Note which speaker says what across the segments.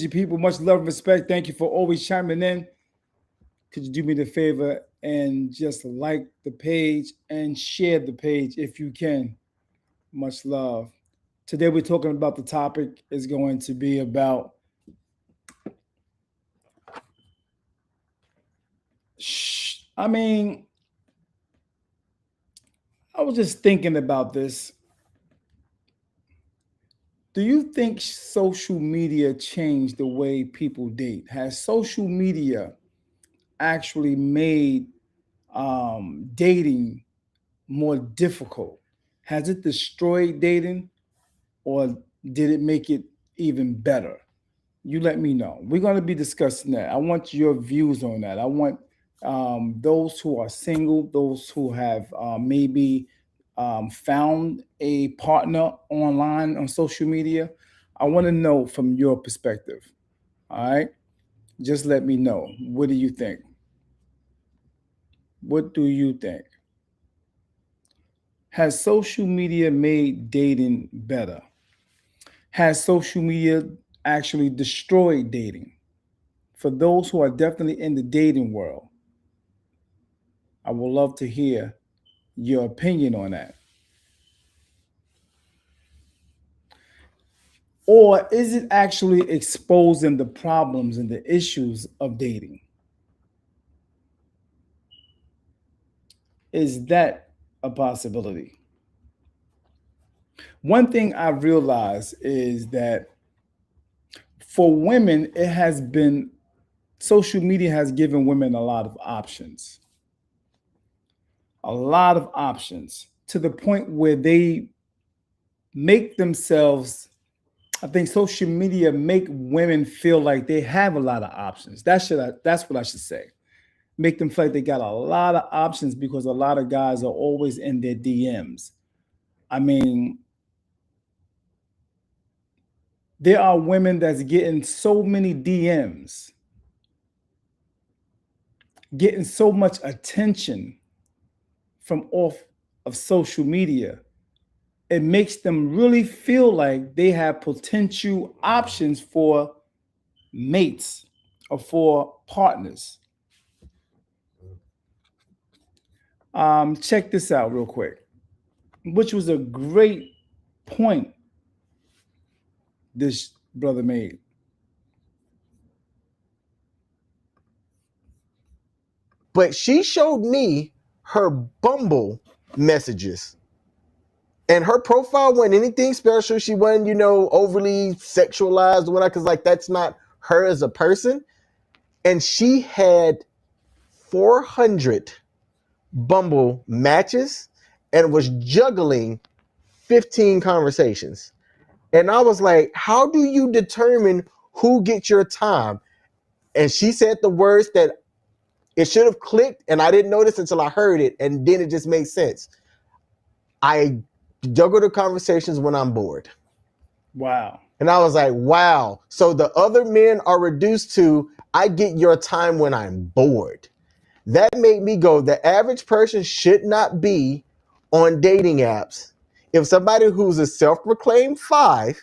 Speaker 1: you people. Much love and respect. Thank you for always chiming in. Could you do me the favor and just like the page and share the page if you can? Much love. Today we're talking about the topic is going to be about I mean, I was just thinking about this. Do you think social media changed the way people date? Has social media actually made dating more difficult? Has it destroyed dating or did it make it even better? You let me know. We're going to be discussing that. I want your views on that. I want those who are single, those who have maybe found a partner online on social media. I want to know from your perspective. All right. Just let me know. What do you think? What do you think? Has social media made dating better? Has social media actually destroyed dating? For those who are definitely in the dating world, I would love to hear your opinion on that. Or is it actually exposing the problems and the issues of dating? Is that a possibility? One thing I realized is that for women, it has been social media has given women a lot of options, a lot of options to the point where they make themselves, I think social media make women feel like they have a lot of options. That's what I should say. Make them feel like they got a lot of options because a lot of guys are always in their DMs. I mean, there are women that's getting so many DMs, getting so much attention from off of social media. It makes them really feel like they have potential options for mates or for partners. Check this out real quick, which was a great point this brother made.
Speaker 2: But she showed me her Bumble messages. And her profile wasn't anything special. She wasn't, overly sexualized or whatnot, because like that's not her as a person. And she had 400 Bumble matches and was juggling 15 conversations. And I was like, how do you determine who gets your time? And she said the words that it should have clicked, and I didn't notice until I heard it, and then it just made sense. I juggle the conversations when I'm bored.
Speaker 1: Wow.
Speaker 2: And I was like, wow. So the other men are reduced to, I get your time when I'm bored. That made me go, the average person should not be on dating apps. If somebody who's a self-proclaimed 5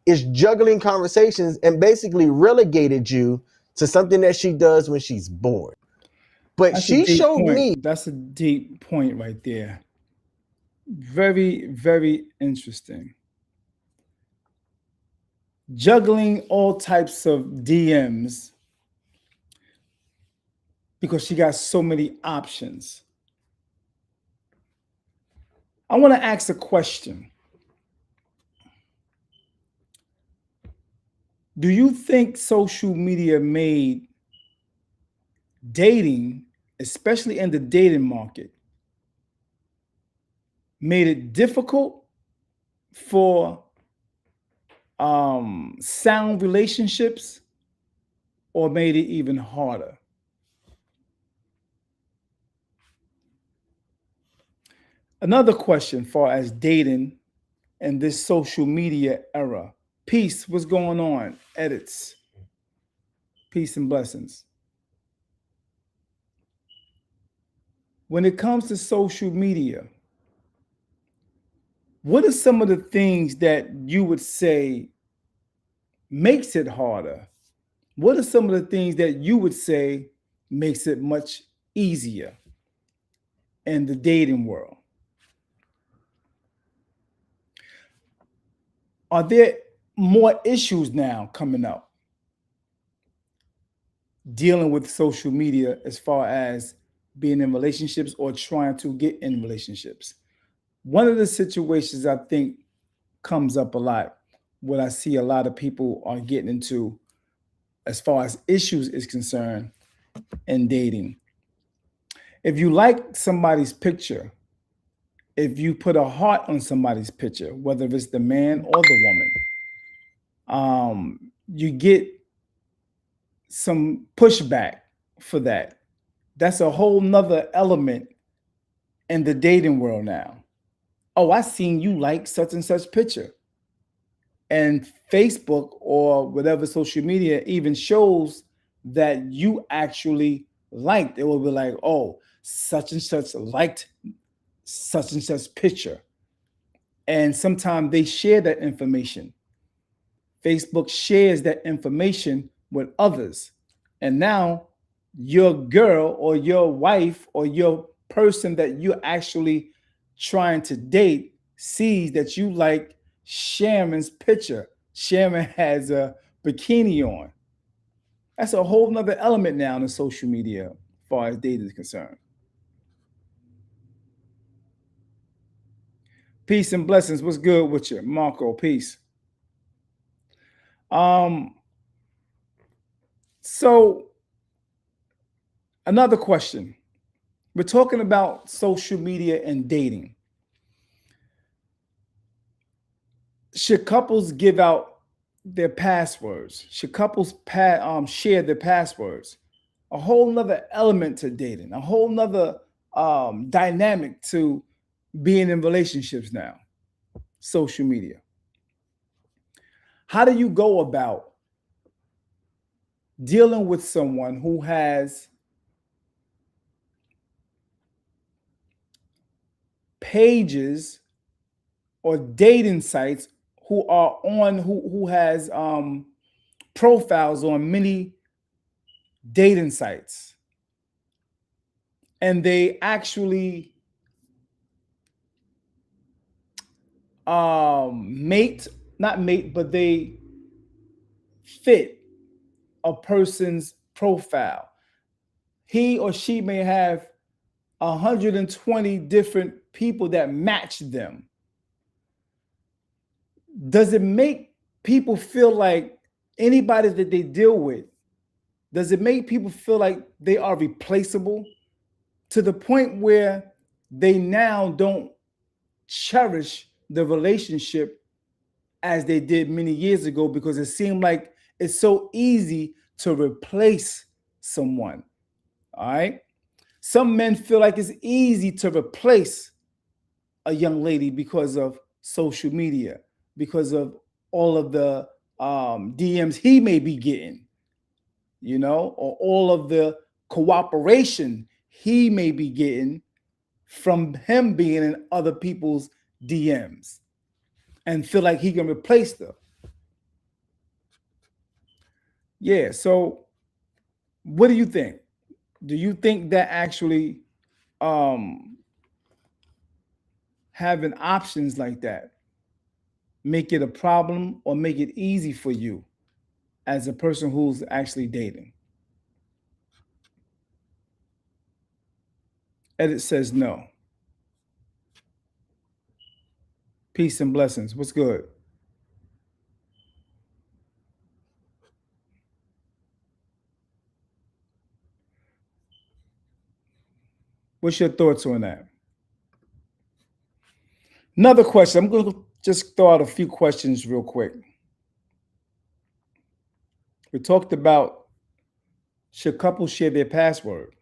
Speaker 2: is juggling conversations and basically relegated you to something that she does when she's bored. But
Speaker 1: That's a
Speaker 2: she
Speaker 1: deep
Speaker 2: showed me.
Speaker 1: point. That's a deep point right there. Very, very interesting. Juggling all types of DMs because she got so many options. I want to ask a question. Do you think social media made dating, especially in the dating market, made it difficult for sound relationships or made it even harder? Another question far as dating in this social media era. Peace, what's going on? Edits. Peace and blessings. When it comes to social media, what are some of the things that you would say makes it harder? What are some of the things that you would say makes it much easier in the dating world? Are there more issues now coming up dealing with social media as far as being in relationships or trying to get in relationships? One of the situations I think comes up a lot, what I see a lot of people are getting into as far as issues is concerned in dating. If you like somebody's picture, if you put a heart on somebody's picture, whether it's the man or the woman, you get some pushback for that. That's a whole nother element in the dating world now. Oh, I seen you like such and such picture. And Facebook or whatever social media even shows that you actually liked. It will be like, oh, such and such liked such and such picture. And sometimes they share that information. Facebook shares that information with others. And now your girl or your wife or your person that you're actually trying to date sees that you like Sharon's picture. Sharon has a bikini on. That's a whole nother element now in social media as far as dating is concerned. Peace and blessings. What's good with you? Marco, peace. Um, so another question. We're talking about social media and dating. Should couples give out their passwords? Should couples share their passwords? A whole nother element to dating, a whole nother dynamic to being in relationships now. Social media. How do you go about dealing with someone who has pages or dating sites who has profiles on many dating sites, and they actually not mate, but they fit a person's profile. He or she may have 120 different people that match them. Does it make people feel like anybody that they deal with, does it make people feel like they are replaceable to the point where they now don't cherish the relationship as they did many years ago because it seemed like it's so easy to replace someone? All right. Some men feel like it's easy to replace a young lady because of social media, because of all of the DMs he may be getting, or all of the cooperation he may be getting from him being in other people's DMs and feel like he can replace them. Yeah. So, what do you think? Do you think that actually having options like that make it a problem or make it easy for you as a person who's actually dating? Edit says no. Peace and blessings. What's good? What's your thoughts on that? Another question. I'm going to just throw out a few questions real quick. We talked about should couples share their password?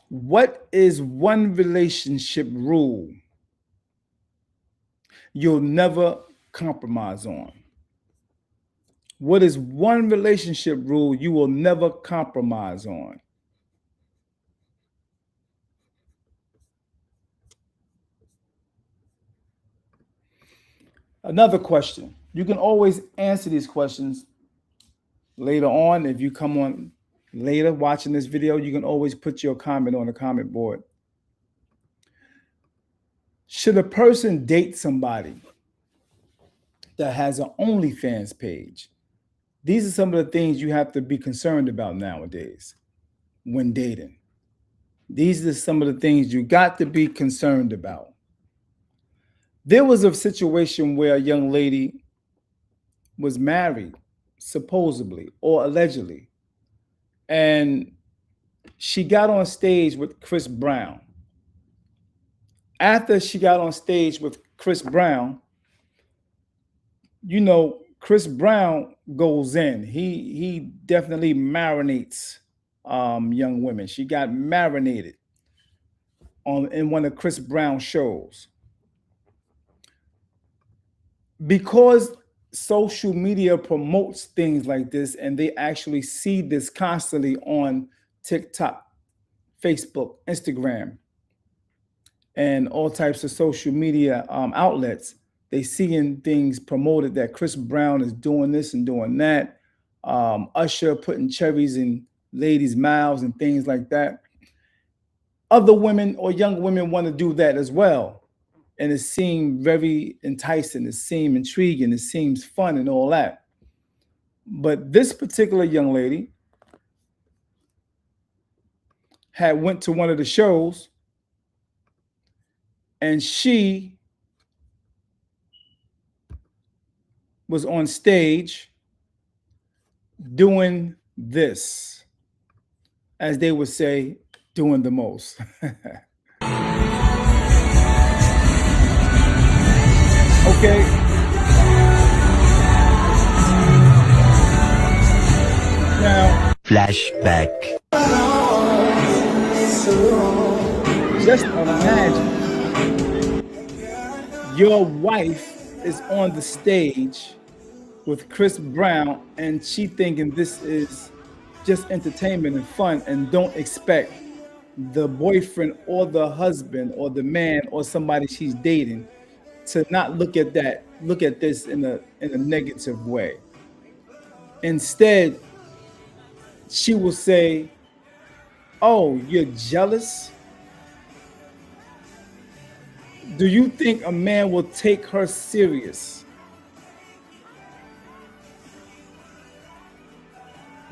Speaker 1: What is one relationship rule you'll never compromise on? What is one relationship rule you will never compromise on? Another question. You can always answer these questions later on. If you come on later watching this video, you can always put your comment on the comment board. Should a person date somebody that has an OnlyFans page? These are some of the things you have to be concerned about nowadays when dating. These are some of the things you got to be concerned about. There was a situation where a young lady was married, supposedly or allegedly, and she got on stage with Chris Brown. After she got on stage with Chris Brown, you know, Chris Brown goes in. He definitely marinates young women. She got marinated in one of Chris Brown's shows. Because social media promotes things like this and they actually see this constantly on TikTok, Facebook, Instagram, and all types of social media outlets, they seeing things promoted that Chris Brown is doing this and doing that. Usher putting cherries in ladies' mouths and things like that. Other women or young women want to do that as well. And it seemed very enticing. It seemed intriguing. It seems fun and all that. But this particular young lady had went to one of the shows and she was on stage doing this, as they would say, doing the most. Okay. Now,
Speaker 3: flashback.
Speaker 1: Just imagine your wife is on the stage with Chris Brown and she thinking this is just entertainment and fun, and don't expect the boyfriend or the husband or the man or somebody she's dating to not look at this in a negative way. Instead, she will say, "Oh, you're jealous? Do you think a man will take her serious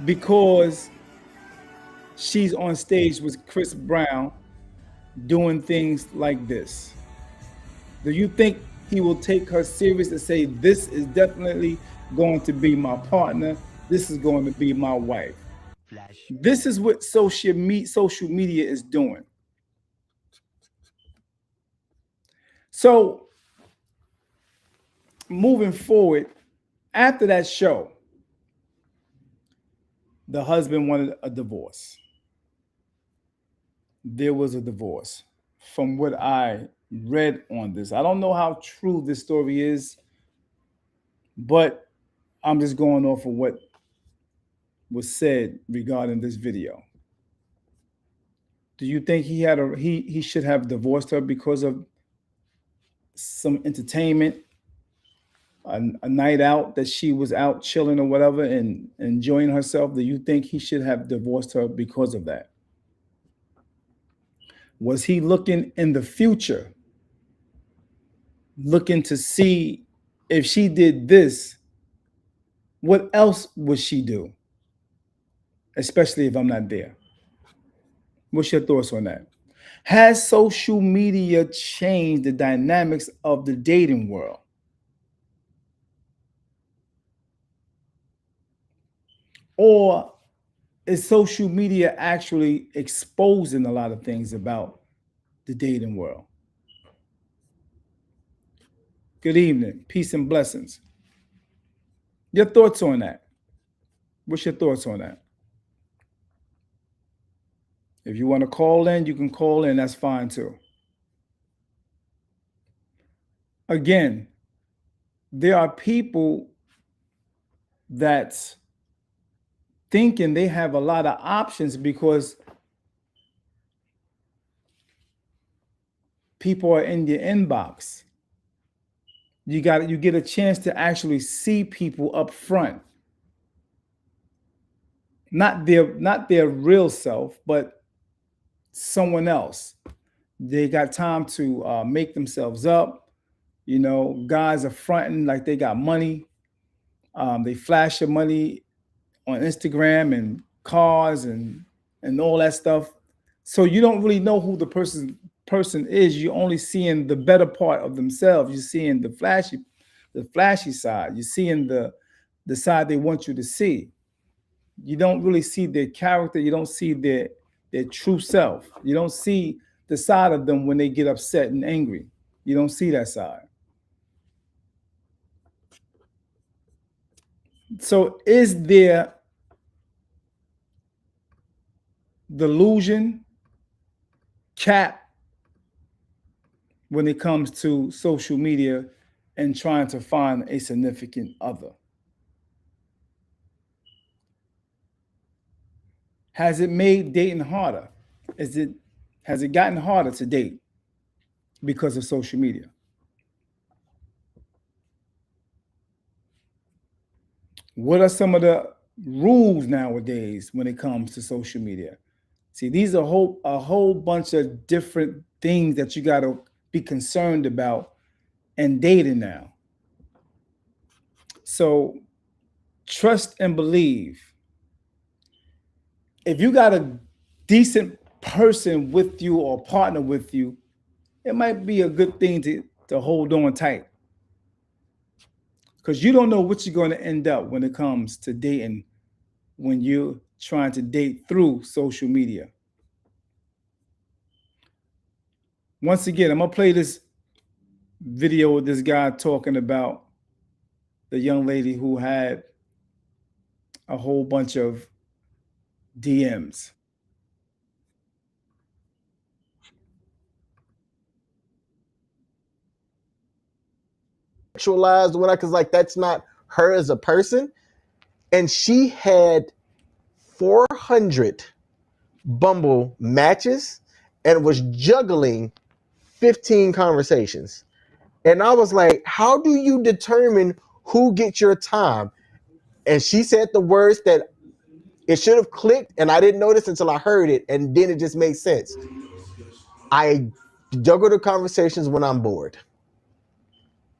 Speaker 1: because she's on stage with Chris Brown doing things like this? Do you think he will take her serious and say, this is definitely going to be my partner? This is going to be my wife." This is what social media is doing. So moving forward, after that show, the husband wanted a divorce. There was a divorce. From what I read on this, I don't know how true this story is, but I'm just going off of what was said regarding this video. Do you think he should have divorced her because of some entertainment, a night out that she was out chilling or whatever and enjoying herself? Do you think he should have divorced her because of that? Was he looking in the future, looking to see if she did this, what else would she do? Especially if I'm not there. What's your thoughts on that? Has social media changed the dynamics of the dating world? Or is social media actually exposing a lot of things about the dating world? Good evening. Peace and blessings. Your thoughts on that? What's your thoughts on that? If you want to call in, you can call in. That's fine too. Again, there are people that's thinking they have a lot of options because people are in your inbox You get a chance to actually see people up front, not their real self, but someone else. They got time to make themselves up. You know, guys are fronting like they got money. They flash your money on Instagram and cars and all that stuff. So you don't really know who the person is. You're only seeing the better part of themselves. You're seeing the flashy side. You're seeing the side they want you to see. You don't really see their character. You don't see their true self. You don't see the side of them when they get upset and angry. You don't see that side. So is there delusion, cap when it comes to social media and trying to find a significant other? Has it made dating harder? Is it has it gotten harder to date because of social media? What are some of the rules nowadays when it comes to social media? See, these are a whole bunch of different things that you got to be concerned about in dating now. So trust and believe. If you got a decent person with you or partner with you, it might be a good thing to hold on tight. Because you don't know what you're going to end up when it comes to dating when you're trying to date through social media. Once again, I'm going to play this video with this guy talking about the young lady who had a whole bunch of DMs.
Speaker 2: Sexualized when I, cause like that's not her as a person. And she had 400 Bumble matches and was juggling 15 conversations. And I was like, how do you determine who gets your time? And she said the words that it should have clicked, and I didn't notice until I heard it, and then it just made sense. I juggle the conversations when I'm bored.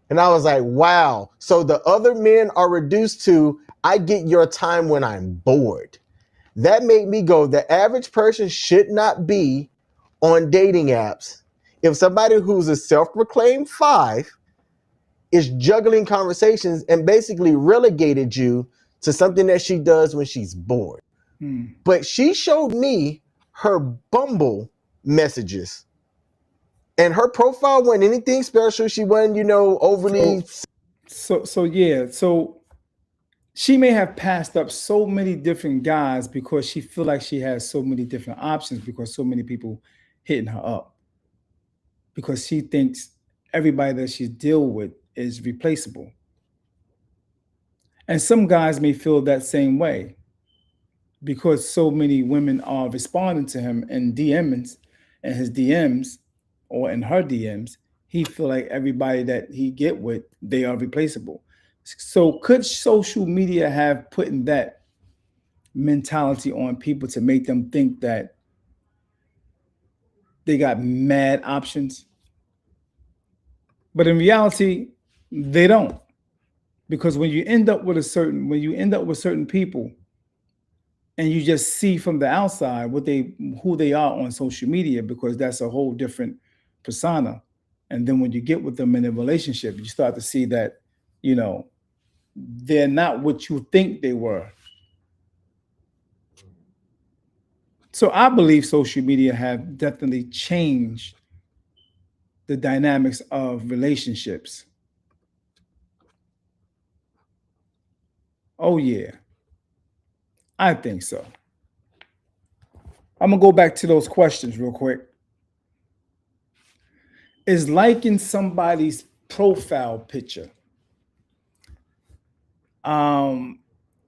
Speaker 2: And I was like, wow. So the other men are reduced to, I get your time when I'm bored. That made me go, the average person should not be on dating apps. If somebody who's a self-proclaimed 5 is juggling conversations and basically relegated you to something that she does when she's bored. But she showed me her Bumble messages. And her profile wasn't anything special. She wasn't, overly.
Speaker 1: So she may have passed up so many different guys because she feel like she has so many different options because so many people hitting her up. Because she thinks everybody that she deal with is replaceable. And some guys may feel that same way because so many women are responding to him in DMs and his DMs or in her DMs, he feel like everybody that he get with, they are replaceable. So could social media have put in that mentality on people to make them think that they got mad options? But in reality, they don't. Because when you end up with certain people and you just see from the outside who they are on social media, because that's a whole different persona. And then when you get with them in a relationship, you start to see that, they're not what you think they were. So I believe social media have definitely changed the dynamics of relationships. Oh yeah, I think so. I'm gonna go back to those questions real quick. Is liking somebody's profile picture,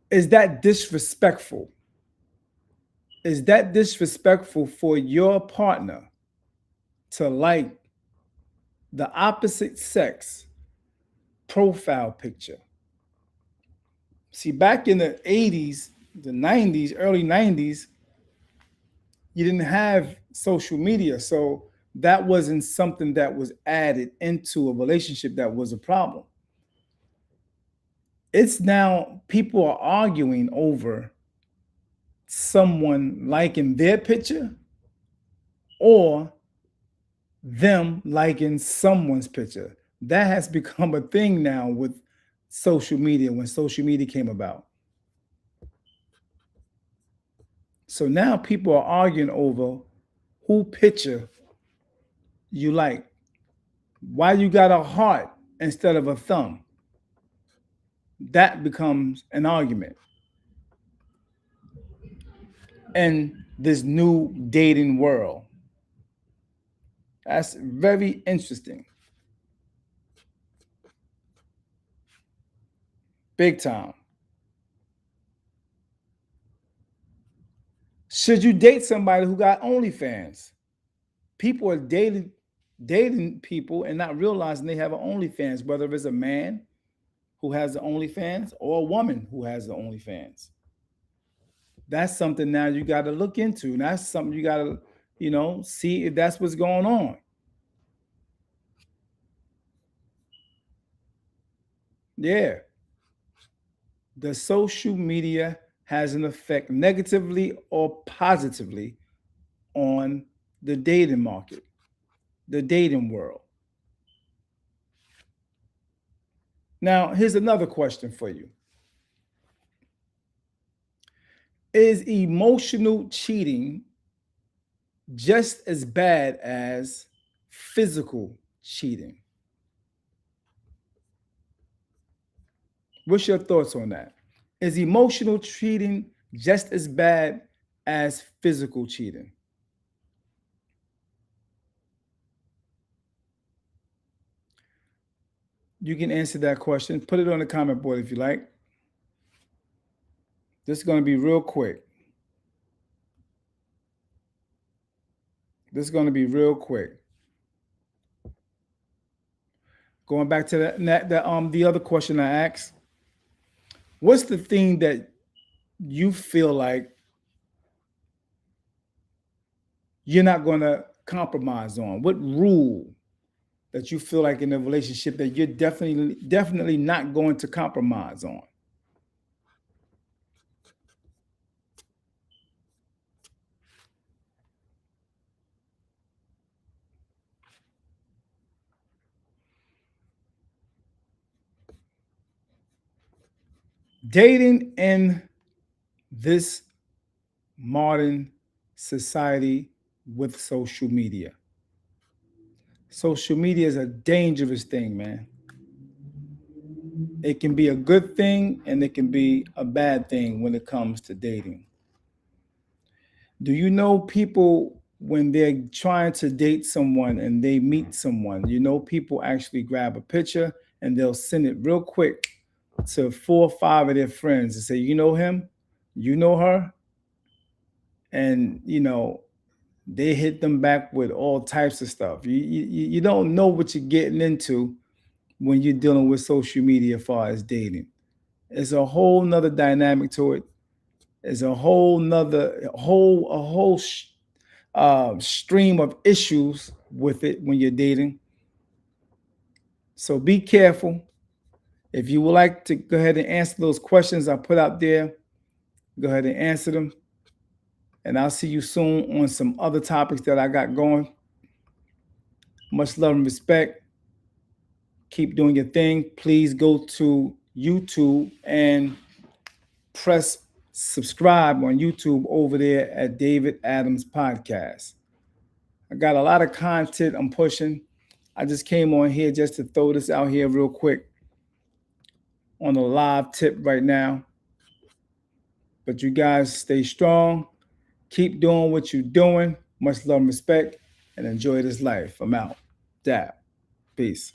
Speaker 1: is that disrespectful? Is that disrespectful for your partner to like the opposite sex profile picture. See, back in the 80s, the 90s, early 90s, you didn't have social media. So that wasn't something that was added into a relationship that was a problem. It's now people are arguing over someone liking their picture or them liking someone's picture. That has become a thing now with social media when social media came about. So now people are arguing over who picture you like. Why you got a heart instead of a thumb? That becomes an argument. In this new dating world. That's very interesting. Big time. Should you date somebody who got OnlyFans? People are dating people and not realizing they have an OnlyFans, whether it's a man who has the OnlyFans or a woman who has the OnlyFans. That's something now you got to look into. And that's something you got to, see if that's what's going on. Yeah. The social media has an effect negatively or positively on the dating market, the dating world. Now, here's another question for you. Is emotional cheating just as bad as physical cheating? What's your thoughts on that? Is emotional cheating just as bad as physical cheating? You can answer that question. Put it on the comment board if you like. This is going to be real quick. Going back to the other question I asked. What's the thing that you feel like you're not going to compromise on? What rule that you feel like in a relationship that you're definitely not going to compromise on? Dating in this modern society with social media. Social media is a dangerous thing, man. It can be a good thing and it can be a bad thing when it comes to dating. Do you know people when they're trying to date someone and they meet someone, people actually grab a picture and they'll send it real quick to 4 or 5 of their friends and say, you know him, you know her, and they hit them back with all types of stuff. You don't know what you're getting into when you're dealing with social media as far as dating. It's a whole nother dynamic to it. It's a whole stream of issues with it when you're dating. So be careful. If you would like to go ahead and answer those questions I put out there, go ahead and answer them. And I'll see you soon on some other topics that I got going. Much love and respect. Keep doing your thing. Please go to YouTube and press subscribe on YouTube over there at David Adams Podcast. I got a lot of content I'm pushing. I just came on here just to throw this out here real quick on a live tip right now. But you guys stay strong. Keep doing what you're doing. Much love and respect, and enjoy this life. I'm out. D.A.P. Peace.